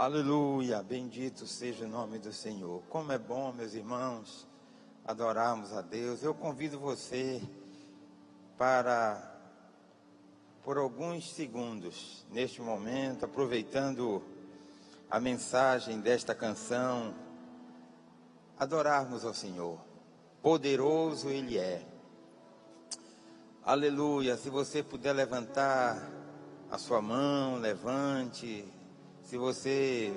Aleluia, bendito seja o nome do Senhor. Como é bom, meus irmãos, adorarmos a Deus. Eu convido você para, por alguns segundos, neste momento, aproveitando a mensagem desta canção, adorarmos ao Senhor. Poderoso Ele é. Aleluia, se você puder levantar a sua mão, levante. Se você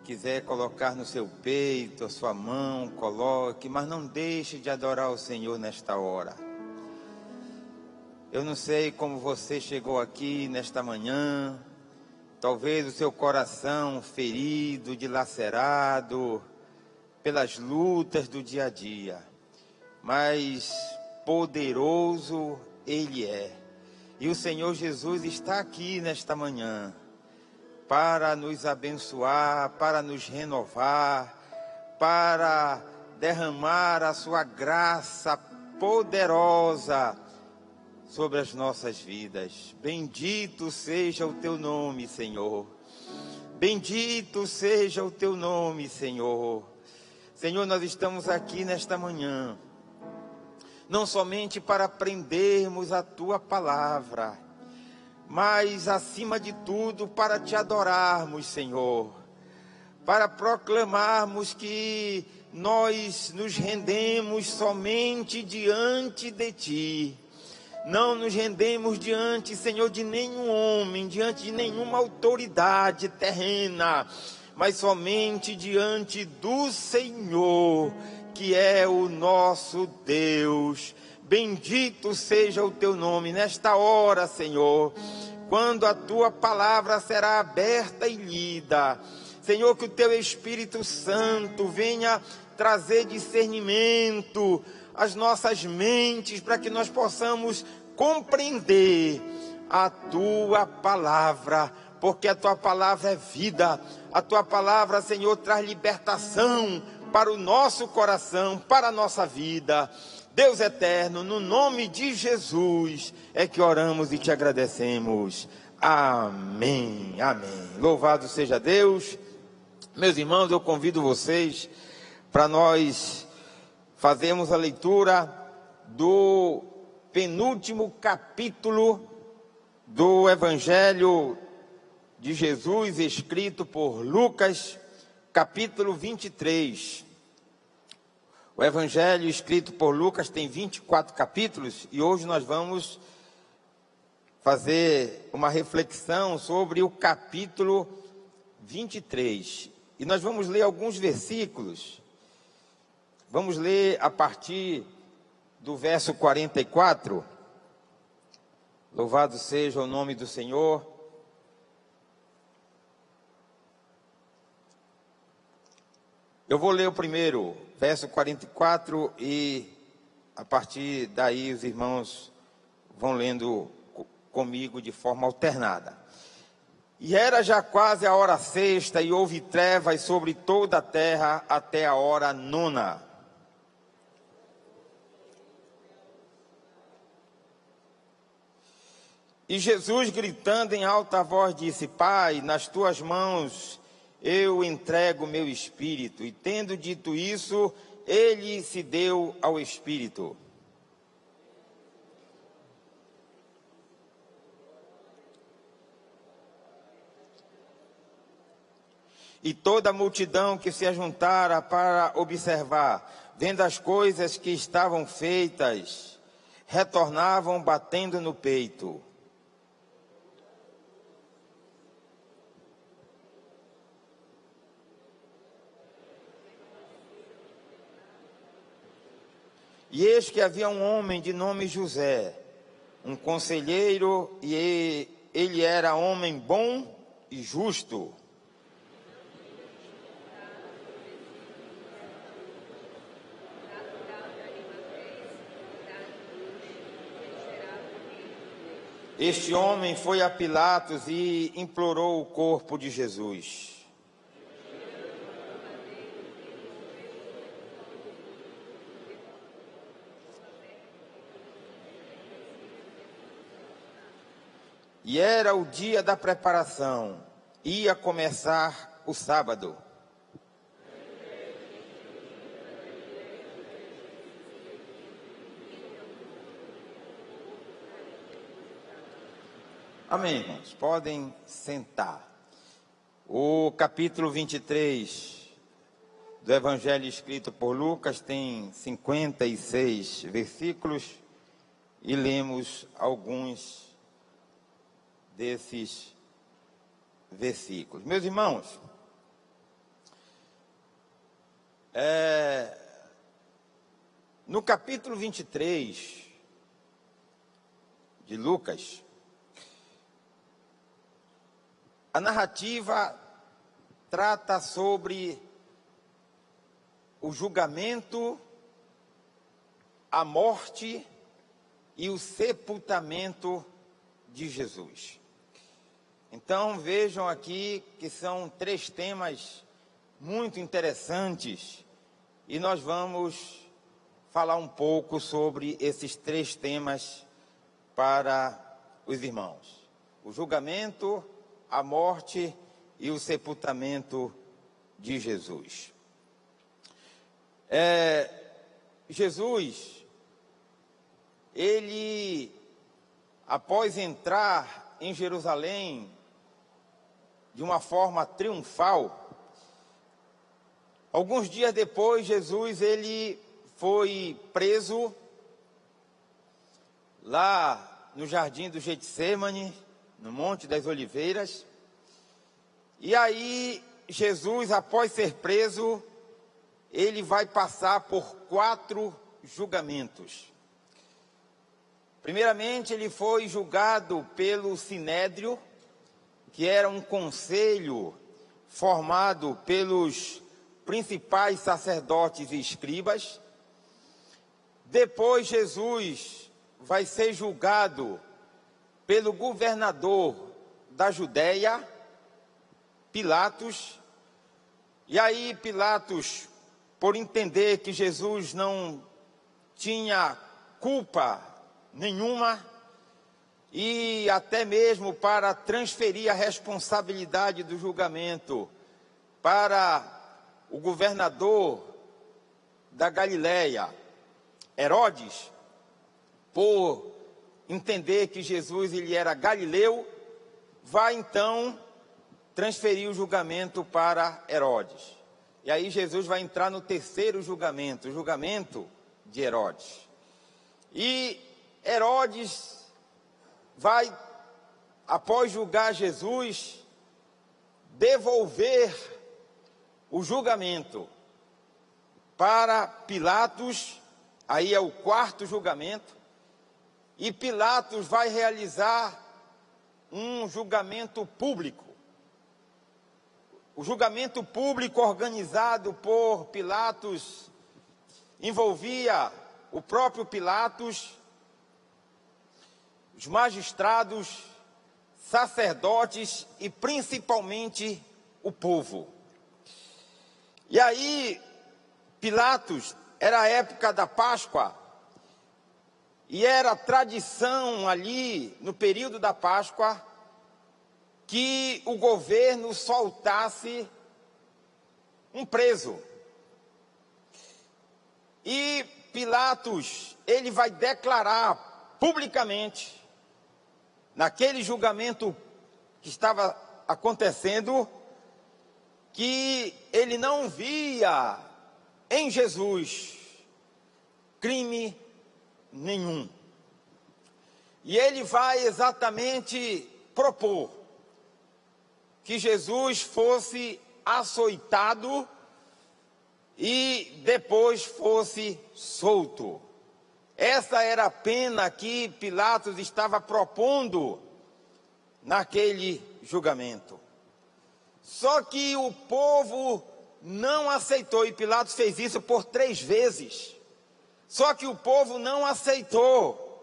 quiser colocar no seu peito a sua mão, coloque, mas não deixe de adorar o Senhor nesta hora. Eu não sei como você chegou aqui nesta manhã, talvez o seu coração ferido, dilacerado pelas lutas do dia a dia, mas poderoso Ele é. E o Senhor Jesus está aqui nesta manhã para nos abençoar, para nos renovar, para derramar a sua graça poderosa sobre as nossas vidas. Bendito seja o teu nome, Senhor. Bendito seja o teu nome, Senhor. Senhor, nós estamos aqui nesta manhã, não somente para aprendermos a tua palavra, mas, acima de tudo, para te adorarmos, Senhor, para proclamarmos que nós nos rendemos somente diante de Ti. Não nos rendemos diante, Senhor, de nenhum homem, diante de nenhuma autoridade terrena, mas somente diante do Senhor, que é o nosso Deus. Bendito seja o teu nome nesta hora, Senhor, quando a tua palavra será aberta e lida. Senhor, que o teu Espírito Santo venha trazer discernimento às nossas mentes, para que nós possamos compreender a tua palavra, porque a tua palavra é vida. A tua palavra, Senhor, traz libertação para o nosso coração, para a nossa vida. Deus eterno, no nome de Jesus, é que oramos e te agradecemos. Amém, amém. Louvado seja Deus. Meus irmãos, eu convido vocês para nós fazermos a leitura do penúltimo capítulo do Evangelho de Jesus, escrito por Lucas, capítulo 23. O Evangelho escrito por Lucas tem 24 capítulos e hoje nós vamos fazer uma reflexão sobre o capítulo 23. E nós vamos ler alguns versículos. Vamos ler a partir do verso 44. Louvado seja o nome do Senhor. Eu vou ler o primeiro, verso 44, e a partir daí os irmãos vão lendo comigo de forma alternada. E era já quase a hora sexta, e houve trevas sobre toda a terra até a hora nona. E Jesus, gritando em alta voz, disse: Pai, nas tuas mãos eu entrego o meu espírito. E tendo dito isso, ele se deu ao espírito. E toda a multidão que se ajuntara para observar, vendo as coisas que estavam feitas, retornavam batendo no peito. E eis que havia um homem de nome José, um conselheiro, e ele era homem bom e justo. Este homem foi a Pilatos e implorou o corpo de Jesus. E era o dia da preparação, ia começar o sábado. Amém, irmãos? Podem sentar. O capítulo 23 do Evangelho escrito por Lucas tem 56 versículos e lemos alguns desses versículos. Meus irmãos, no capítulo 23 de Lucas, a narrativa trata sobre o julgamento, a morte e o sepultamento de Jesus. Então vejam aqui que são 3 temas muito interessantes e nós vamos falar um pouco sobre esses 3 temas para os irmãos: o julgamento, a morte e o sepultamento de Jesus. Jesus, ele, após entrar em Jerusalém de uma forma triunfal, alguns dias depois, Jesus, ele foi preso lá no jardim do Getsêmani, no Monte das Oliveiras. E aí, Jesus, após ser preso, ele vai passar por 4 julgamentos. Primeiramente, ele foi julgado pelo Sinédrio, que era um conselho formado pelos principais sacerdotes e escribas. Depois, Jesus vai ser julgado pelo governador da Judéia, Pilatos. E aí Pilatos, por entender que Jesus não tinha culpa nenhuma, e até mesmo para transferir a responsabilidade do julgamento para o governador da Galileia, Herodes, por entender que Jesus ele era galileu, vai então transferir o julgamento para Herodes. E aí Jesus vai entrar no 3º julgamento, o julgamento de Herodes. E Herodes vai, após julgar Jesus, devolver o julgamento para Pilatos. Aí é o 4º julgamento. E Pilatos vai realizar um julgamento público. O julgamento público organizado por Pilatos envolvia o próprio Pilatos, os magistrados, sacerdotes e principalmente o povo. E aí, Pilatos, era a época da Páscoa, e era tradição ali, no período da Páscoa, que o governo soltasse um preso. E Pilatos, ele vai declarar publicamente, naquele julgamento que estava acontecendo, que ele não via em Jesus crime nenhum. E ele vai exatamente propor que Jesus fosse açoitado e depois fosse solto. Essa era a pena que Pilatos estava propondo naquele julgamento. Só que o povo não aceitou, e Pilatos fez isso por 3 vezes. Só que o povo não aceitou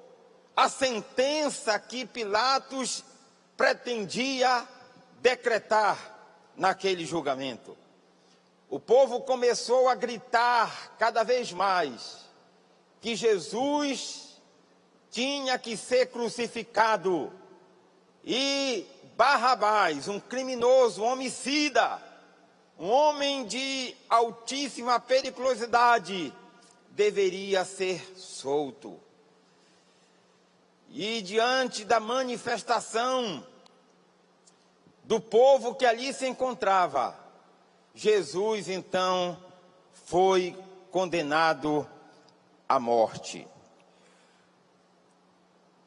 a sentença que Pilatos pretendia decretar naquele julgamento. O povo começou a gritar cada vez mais que Jesus tinha que ser crucificado, e Barrabás, um criminoso, um homicida, um homem de altíssima periculosidade, deveria ser solto. E diante da manifestação do povo que ali se encontrava, Jesus então foi condenado à morte.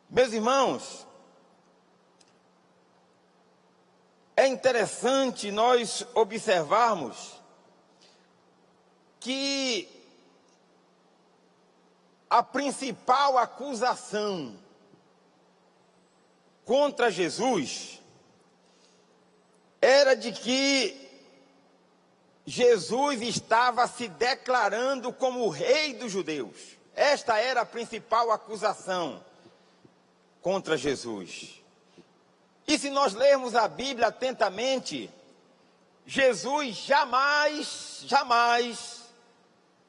Meus irmãos, é interessante nós observarmos que a principal acusação contra Jesus era de que Jesus estava se declarando como o rei dos judeus. Esta era a principal acusação contra Jesus. E se nós lermos a Bíblia atentamente, Jesus jamais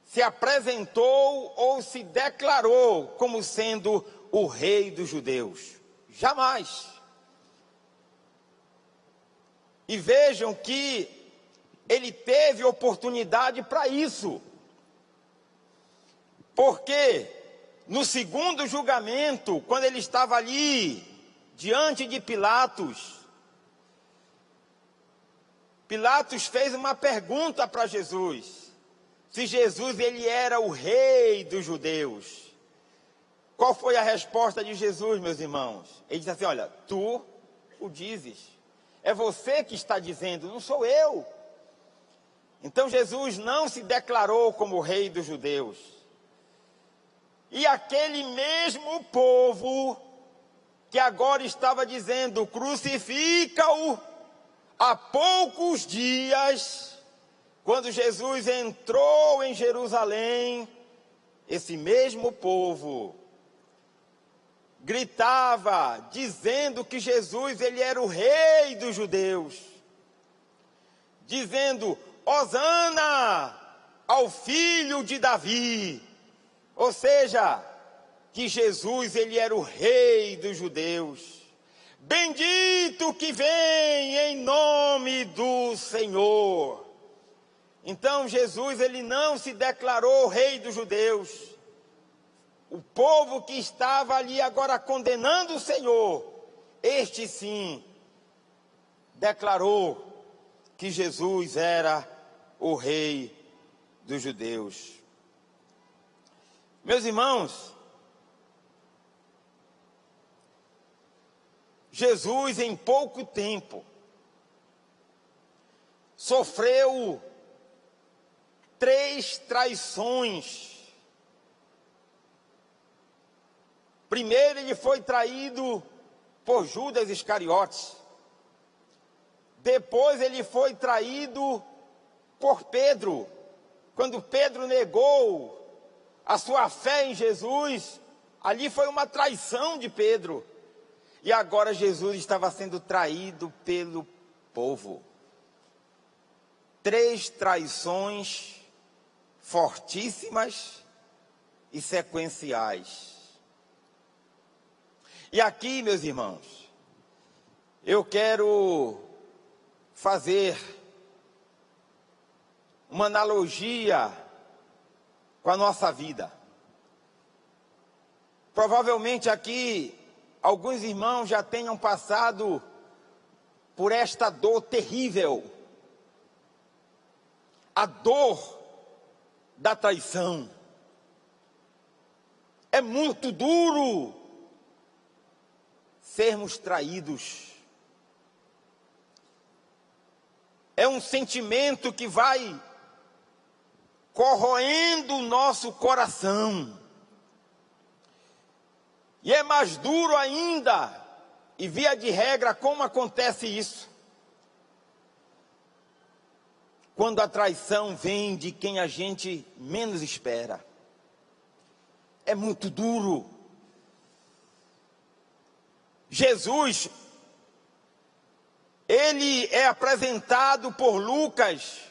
se apresentou ou se declarou como sendo o rei dos judeus. Jamais. E vejam que ele teve oportunidade para isso. Porque no segundo julgamento, quando ele estava ali diante de Pilatos, Pilatos fez uma pergunta para Jesus. Se Jesus ele era o rei dos judeus. Qual foi a resposta de Jesus, meus irmãos? Ele disse assim, olha, tu o dizes. É você que está dizendo, não sou eu. Então Jesus não se declarou como o rei dos judeus. E aquele mesmo povo que agora estava dizendo, crucifica-o, há poucos dias, quando Jesus entrou em Jerusalém, esse mesmo povo gritava, dizendo que Jesus ele era o rei dos judeus, dizendo, Hosana ao filho de Davi, ou seja, que Jesus ele era o rei dos judeus, bendito que vem em nome do Senhor. Então Jesus ele não se declarou rei dos judeus. O povo que estava ali agora condenando o Senhor, este sim declarou que Jesus era o rei dos judeus. Meus irmãos, Jesus em pouco tempo sofreu 3 traições. Primeiro ele foi traído por Judas Iscariotes. Depois ele foi traído por Pedro. Quando Pedro negou a sua fé em Jesus, ali foi uma traição de Pedro. E agora Jesus estava sendo traído pelo povo. 3 traições fortíssimas e sequenciais. E aqui, meus irmãos, eu quero fazer uma analogia com a nossa vida. Provavelmente aqui, alguns irmãos já tenham passado por esta dor terrível. A dor da traição. É muito duro sermos traídos. É um sentimento que vai corroendo o nosso coração. E é mais duro ainda, e via de regra, como acontece isso? Quando a traição vem de quem a gente menos espera. É muito duro. Jesus, ele é apresentado por Lucas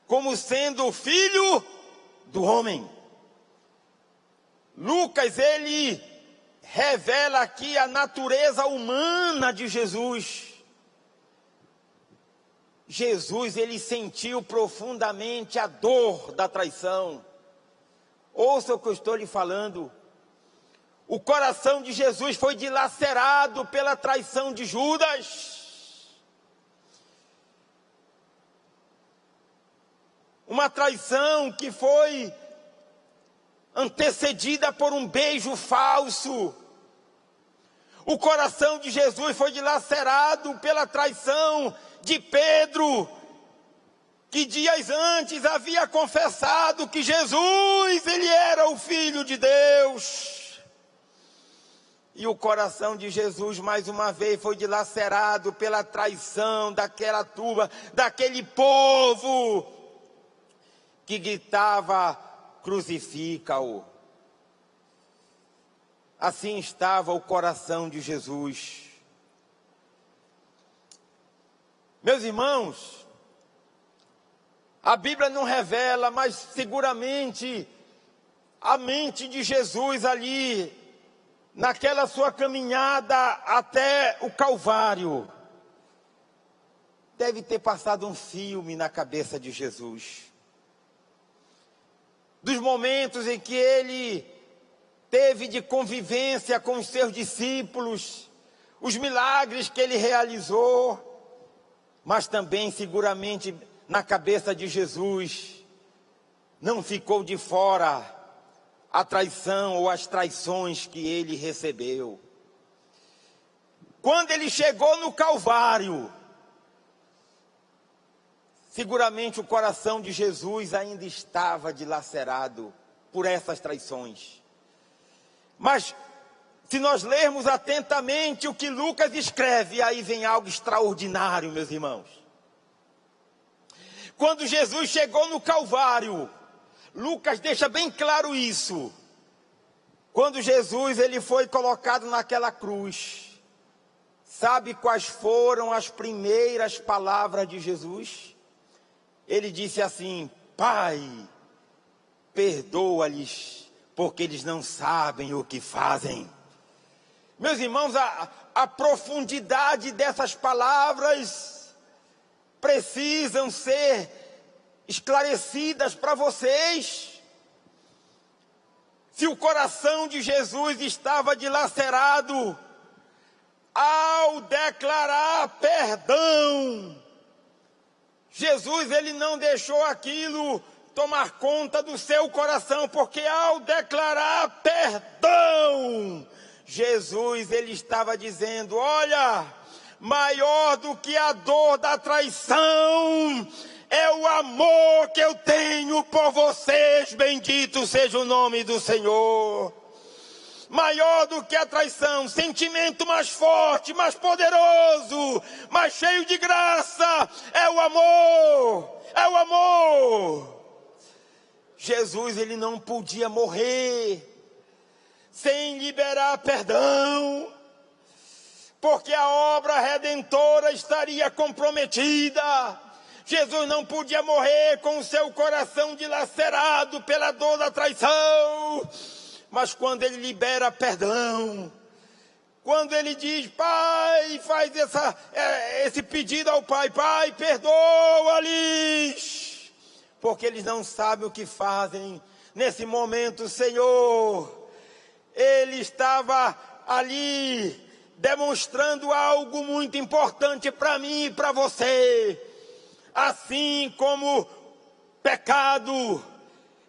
como sendo o filho do homem. Lucas, ele revela aqui a natureza humana de Jesus. Jesus, ele sentiu profundamente a dor da traição. Ouça o que eu estou lhe falando. O coração de Jesus foi dilacerado pela traição de Judas. Uma traição que foi antecedida por um beijo falso. O coração de Jesus foi dilacerado pela traição de Pedro, que dias antes havia confessado que Jesus, ele era o Filho de Deus. E o coração de Jesus, mais uma vez, foi dilacerado pela traição daquela turba, daquele povo que gritava: crucifica-o. Assim estava o coração de Jesus. Meus irmãos, a Bíblia não revela, mas seguramente a mente de Jesus ali, naquela sua caminhada até o Calvário, deve ter passado um filme na cabeça de Jesus. Dos momentos em que ele teve de convivência com os seus discípulos, os milagres que ele realizou, mas também seguramente na cabeça de Jesus não ficou de fora a traição ou as traições que ele recebeu. Quando ele chegou no Calvário, seguramente o coração de Jesus ainda estava dilacerado por essas traições. Mas se nós lermos atentamente o que Lucas escreve, aí vem algo extraordinário, meus irmãos. Quando Jesus chegou no Calvário, Lucas deixa bem claro isso. Quando Jesus ele foi colocado naquela cruz, sabe quais foram as primeiras palavras de Jesus? Ele disse assim: Pai, perdoa-lhes, porque eles não sabem o que fazem. Meus irmãos, a profundidade dessas palavras precisam ser esclarecidas para vocês. Se o coração de Jesus estava dilacerado, ao declarar perdão, Jesus ele não deixou aquilo tomar conta do seu coração, porque ao declarar perdão, Jesus ele estava dizendo: olha, maior do que a dor da traição é o amor que eu tenho por vocês, bendito seja o nome do Senhor. Maior do que a traição, sentimento mais forte, mais poderoso, mais cheio de graça, é o amor, é o amor. Jesus ele não podia morrer sem liberar perdão, porque a obra redentora estaria comprometida. Jesus não podia morrer com o seu coração dilacerado pela dor da traição, mas quando ele libera perdão, quando ele diz: Pai, faz esse pedido ao Pai: Pai, perdoa-lhes, porque eles não sabem o que fazem. Nesse momento, Senhor, ele estava ali demonstrando algo muito importante para mim e para você. Assim como pecado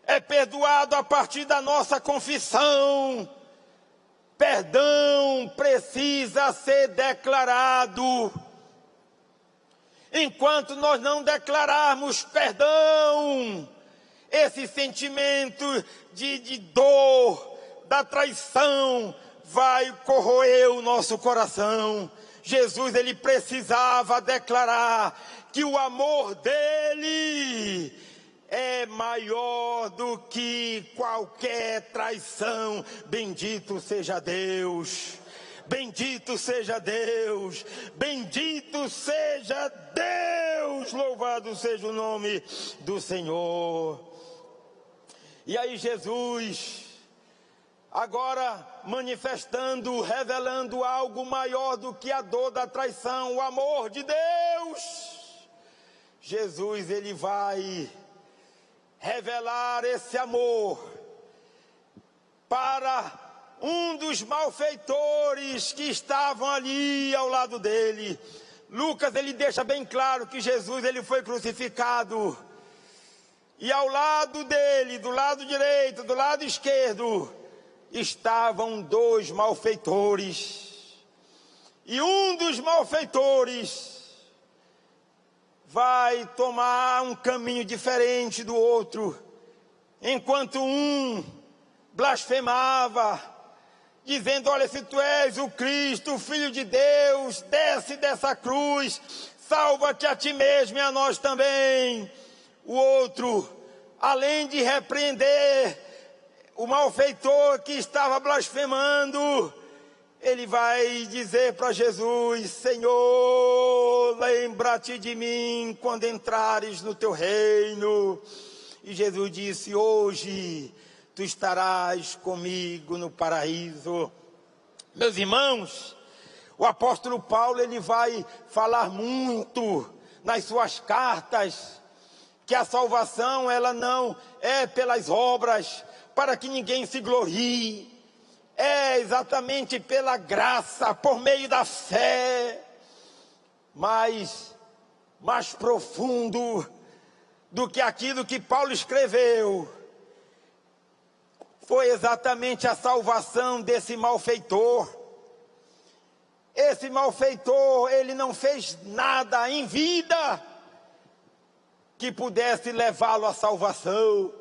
é perdoado a partir da nossa confissão, perdão precisa ser declarado. Enquanto nós não declararmos perdão, esse sentimento de dor, da traição, vai corroer o nosso coração. Jesus ele precisava declarar que o amor dele é maior do que qualquer traição. Bendito seja Deus, bendito seja Deus, bendito seja Deus, louvado seja o nome do Senhor. E aí Jesus, agora manifestando, revelando algo maior do que a dor da traição, o amor de Deus. Jesus, ele vai revelar esse amor para um dos malfeitores que estavam ali ao lado dele. Lucas, ele deixa bem claro que Jesus, ele foi crucificado, e ao lado dele, do lado direito, do lado esquerdo, estavam dois malfeitores. E um dos malfeitores vai tomar um caminho diferente do outro. Enquanto um blasfemava, dizendo: olha, se tu és o Cristo, o Filho de Deus, desce dessa cruz, salva-te a ti mesmo e a nós também. O outro, além de repreender o malfeitor que estava blasfemando, ele vai dizer para Jesus: Senhor, lembra-te de mim quando entrares no teu reino. E Jesus disse: hoje tu estarás comigo no paraíso. Meus irmãos, o apóstolo Paulo, ele vai falar muito nas suas cartas que a salvação, ela não é pelas obras, para que ninguém se glorie. É exatamente pela graça, por meio da fé. Mas mais profundo do que aquilo que Paulo escreveu foi exatamente a salvação desse malfeitor. Esse malfeitor, ele não fez nada em vida que pudesse levá-lo à salvação.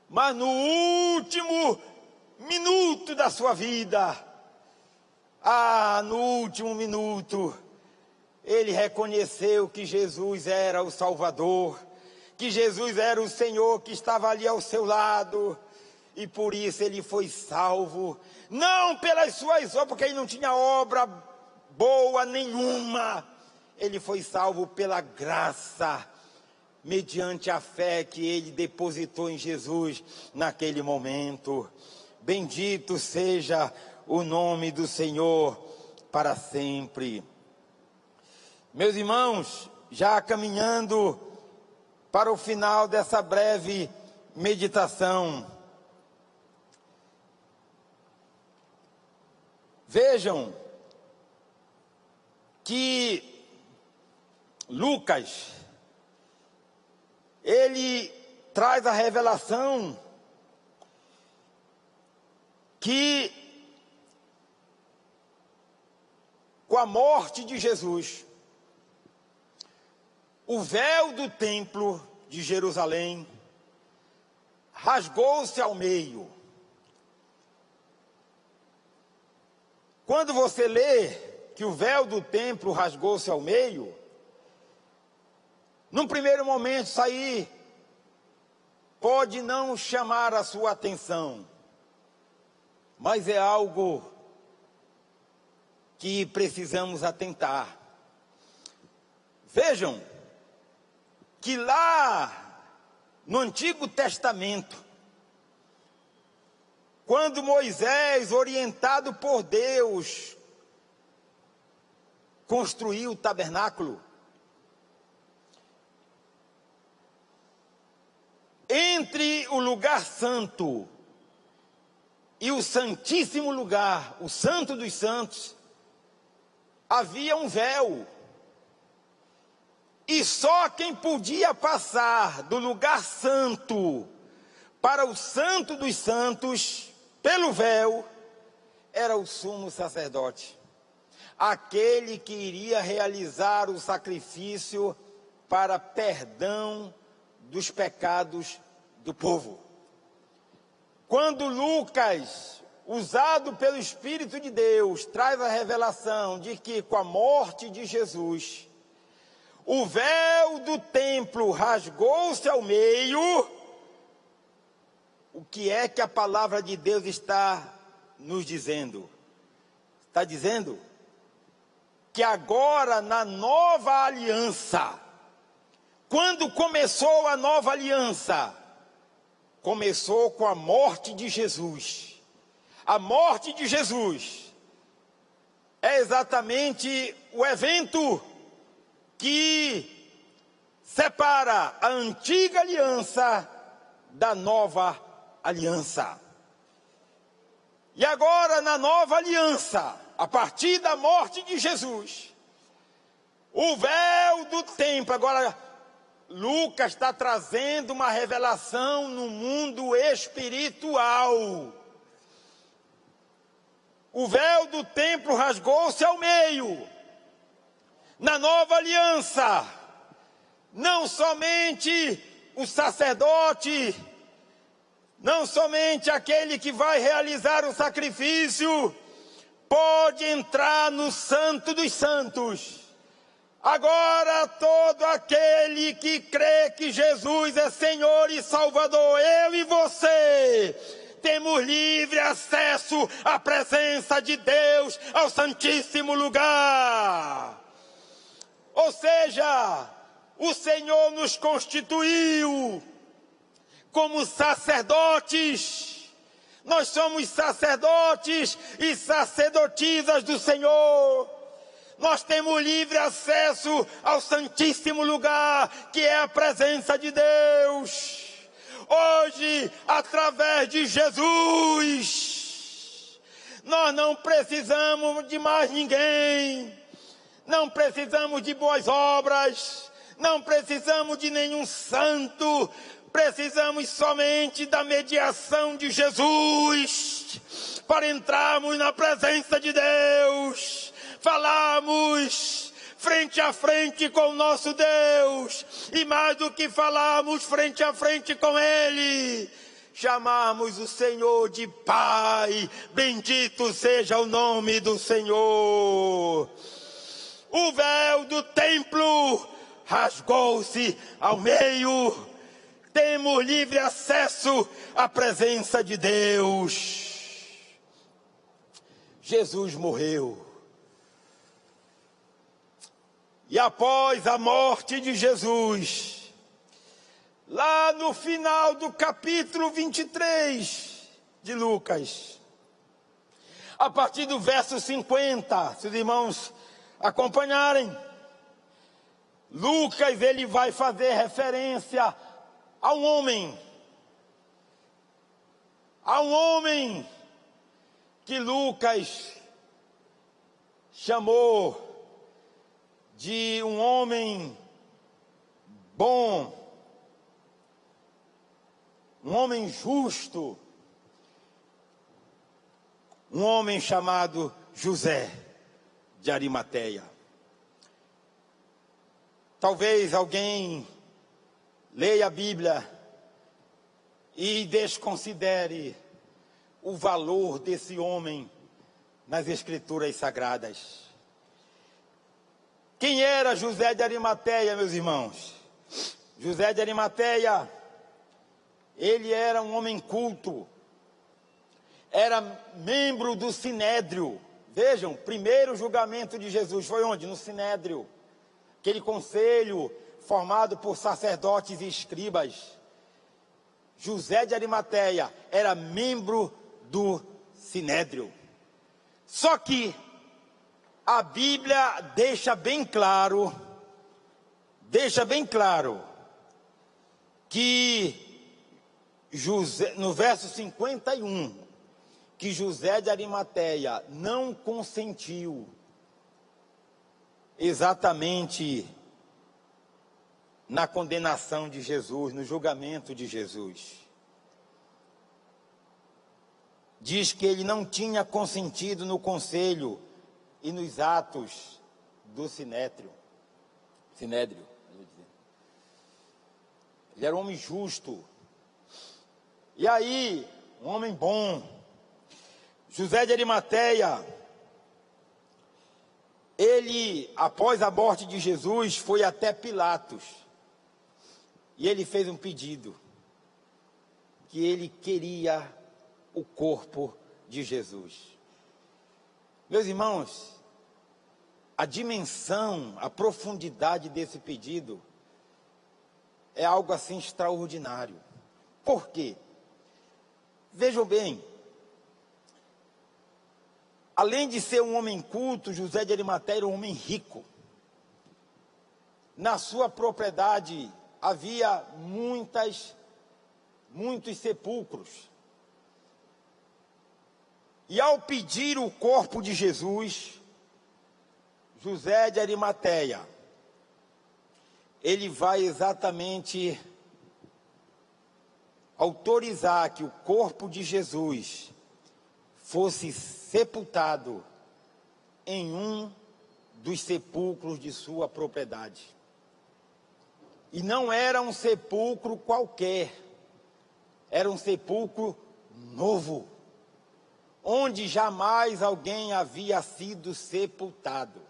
Mas no último minuto da sua vida, no último minuto, ele reconheceu que Jesus era o Salvador, que Jesus era o Senhor que estava ali ao seu lado, e por isso ele foi salvo, não pelas suas obras, porque ele não tinha obra boa nenhuma. Ele foi salvo pela graça, mediante a fé que ele depositou em Jesus naquele momento. Bendito seja o nome do Senhor para sempre. Meus irmãos, já caminhando para o final dessa breve meditação, vejam que Lucas, ele traz a revelação que com a morte de Jesus, o véu do templo de Jerusalém rasgou-se ao meio. Quando você lê que o véu do templo rasgou-se ao meio, num primeiro momento isso aí pode não chamar a sua atenção, mas é algo que precisamos atentar. Vejam que lá no Antigo Testamento, quando Moisés, orientado por Deus, construiu o tabernáculo, entre o lugar santo e o santíssimo lugar, o santo dos santos, havia um véu. E só quem podia passar do lugar santo para o santo dos santos, pelo véu, era o sumo sacerdote. Aquele que iria realizar o sacrifício para perdão dos pecados do povo. Quando Lucas, usado pelo Espírito de Deus, traz a revelação de que com a morte de Jesus, o véu do templo rasgou-se ao meio, o que é que a palavra de Deus está nos dizendo? Está dizendo que agora na nova aliança, quando começou a nova aliança, começou com a morte de Jesus. A morte de Jesus é exatamente o evento que separa a antiga aliança da nova aliança. E agora, na nova aliança, a partir da morte de Jesus, o véu do templo, agora Lucas está trazendo uma revelação no mundo espiritual. O véu do templo rasgou-se ao meio. Na nova aliança, não somente o sacerdote, não somente aquele que vai realizar o sacrifício, pode entrar no Santo dos Santos. Agora todo aquele que crê que Jesus é Senhor e Salvador, eu e você, temos livre acesso à presença de Deus, ao Santíssimo Lugar. Ou seja, o Senhor nos constituiu como sacerdotes. Nós somos sacerdotes e sacerdotisas do Senhor. Nós temos livre acesso ao Santíssimo Lugar, que é a presença de Deus. Hoje, através de Jesus, nós não precisamos de mais ninguém. Não precisamos de boas obras. Não precisamos de nenhum santo. Precisamos somente da mediação de Jesus para entrarmos na presença de Deus. Falarmos frente a frente com o nosso Deus, e mais do que falarmos frente a frente com Ele, chamarmos o Senhor de Pai. Bendito seja o nome do Senhor. O véu do templo rasgou-se ao meio. Temos livre acesso à presença de Deus. Jesus morreu. E após a morte de Jesus, lá no final do capítulo 23 de Lucas, a partir do verso 50, se os irmãos acompanharem, Lucas ele vai fazer referência a um homem que Lucas chamou de um homem bom, um homem justo, um homem chamado José de Arimateia. Talvez alguém leia a Bíblia e desconsidere o valor desse homem nas Escrituras Sagradas. Quem era José de Arimateia, meus irmãos? José de Arimateia, ele era um homem culto, era membro do Sinédrio. Vejam, primeiro julgamento de Jesus foi onde? No Sinédrio, aquele conselho formado por sacerdotes e escribas. José de Arimateia era membro do Sinédrio. Só que a Bíblia deixa bem claro que José, no verso 51, que José de Arimateia não consentiu exatamente na condenação de Jesus, no julgamento de Jesus. Diz que ele não tinha consentido no conselho e nos atos do Sinédrio. Ele era um homem justo. E aí, um homem bom. José de Arimateia, ele, após a morte de Jesus, foi até Pilatos. E ele fez um pedido, que ele queria o corpo de Jesus. Meus irmãos, a dimensão, a profundidade desse pedido é algo assim extraordinário. Por quê? Vejam bem, além de ser um homem culto, José de Arimateia era um homem rico. na sua propriedade havia muitos sepulcros. E ao pedir o corpo de Jesus, José de Arimateia, ele vai exatamente autorizar que o corpo de Jesus fosse sepultado em um dos sepulcros de sua propriedade. E não era um sepulcro qualquer, era um sepulcro novo, onde jamais alguém havia sido sepultado.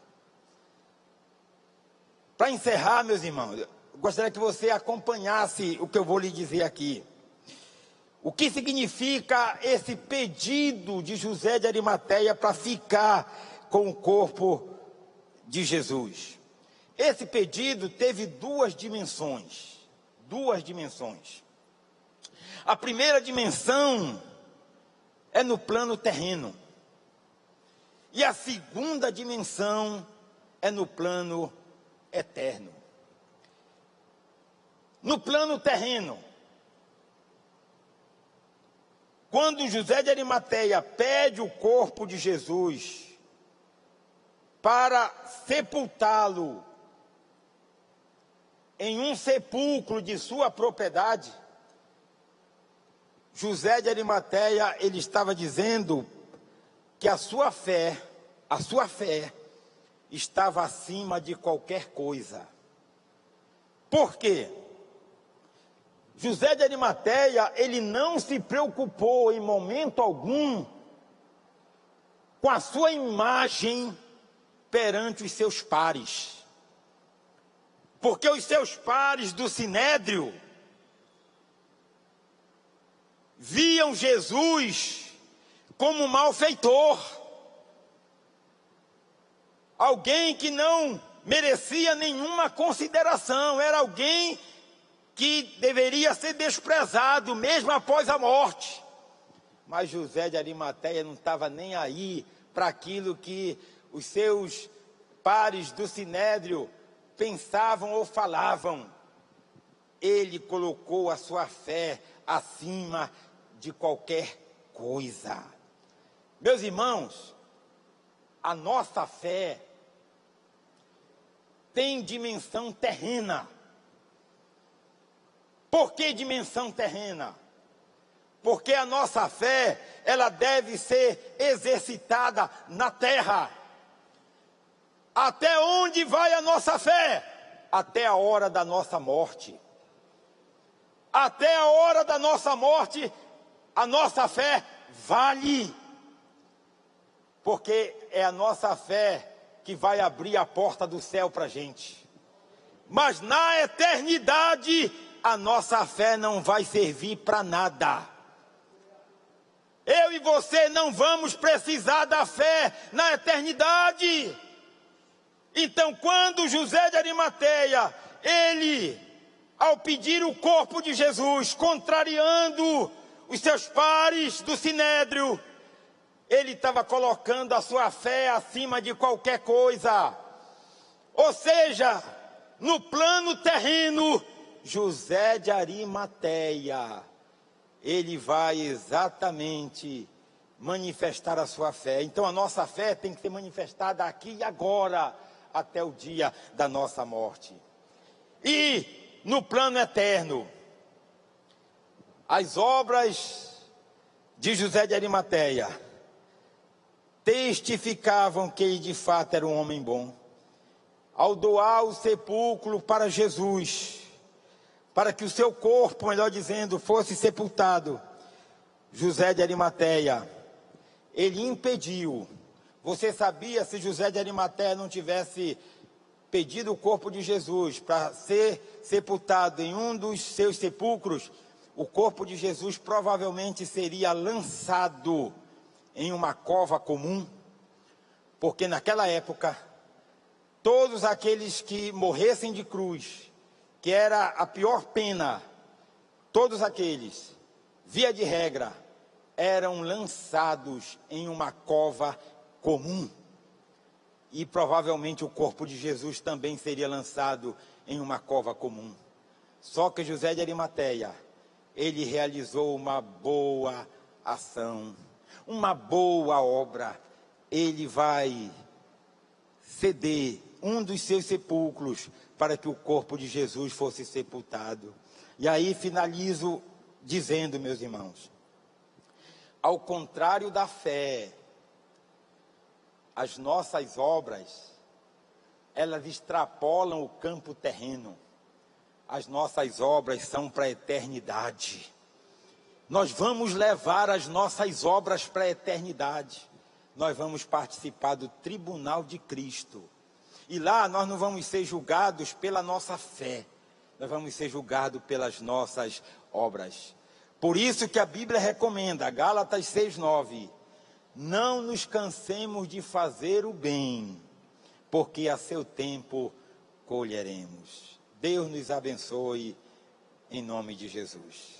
Para encerrar, meus irmãos, eu gostaria que você acompanhasse o que eu vou lhe dizer aqui. O que significa esse pedido de José de Arimateia para ficar com o corpo de Jesus? Esse pedido teve duas dimensões. A primeira dimensão é no plano terreno. E a segunda dimensão é no plano eterno. No plano terreno, quando José de Arimateia pede o corpo de Jesus para sepultá-lo em um sepulcro de sua propriedade, José de Arimateia, ele estava dizendo que a sua fé estava acima de qualquer coisa. Por quê? José de Arimateia, ele não se preocupou em momento algum com a sua imagem perante os seus pares. Porque os seus pares do Sinédrio viam Jesus como malfeitor, alguém que não merecia nenhuma consideração, era alguém que deveria ser desprezado mesmo após a morte. Mas José de Arimateia não estava nem aí para aquilo que os seus pares do Sinédrio pensavam ou falavam. Ele colocou a sua fé acima de qualquer coisa. Meus irmãos, a nossa fé tem dimensão terrena. Por que dimensão terrena? Porque a nossa fé, ela deve ser exercitada na terra. Até onde vai a nossa fé? Até a hora da nossa morte. Até a hora da nossa morte, a nossa fé vale. Porque é a nossa fé que vai abrir a porta do céu para a gente. Mas na eternidade, a nossa fé não vai servir para nada. Eu e você não vamos precisar da fé na eternidade. Então, quando José de Arimateia, ele, ao pedir o corpo de Jesus, contrariando os seus pares do Sinédrio, ele estava colocando a sua fé acima de qualquer coisa. Ou seja, no plano terreno, José de Arimateia, ele vai exatamente manifestar a sua fé. Então a nossa fé tem que ser manifestada aqui e agora, até o dia da nossa morte. E no plano eterno, as obras de José de Arimateia testificavam que ele de fato era um homem bom. Ao doar o sepulcro para Jesus, para que o seu corpo, melhor dizendo, fosse sepultado, José de Arimateia, ele impediu. Você sabia, se José de Arimateia não tivesse pedido o corpo de Jesus para ser sepultado em um dos seus sepulcros, o corpo de Jesus provavelmente seria lançado em uma cova comum, porque naquela época, todos aqueles que morressem de cruz, que era a pior pena, todos aqueles, via de regra, eram lançados em uma cova comum. e provavelmente o corpo de Jesus também seria lançado em uma cova comum. Só que José de Arimateia, ele realizou uma boa ação, uma boa obra. Ele vai ceder um dos seus sepulcros para que o corpo de Jesus fosse sepultado. E aí finalizo dizendo, meus irmãos, ao contrário da fé, as nossas obras, elas extrapolam o campo terreno. As nossas obras são para a eternidade. Nós vamos levar as nossas obras para a eternidade. Nós vamos participar do tribunal de Cristo. E lá nós não vamos ser julgados pela nossa fé. Nós vamos ser julgados pelas nossas obras. Por isso que a Bíblia recomenda, Gálatas 6:9, não nos cansemos de fazer o bem, porque a seu tempo colheremos. Deus nos abençoe, em nome de Jesus.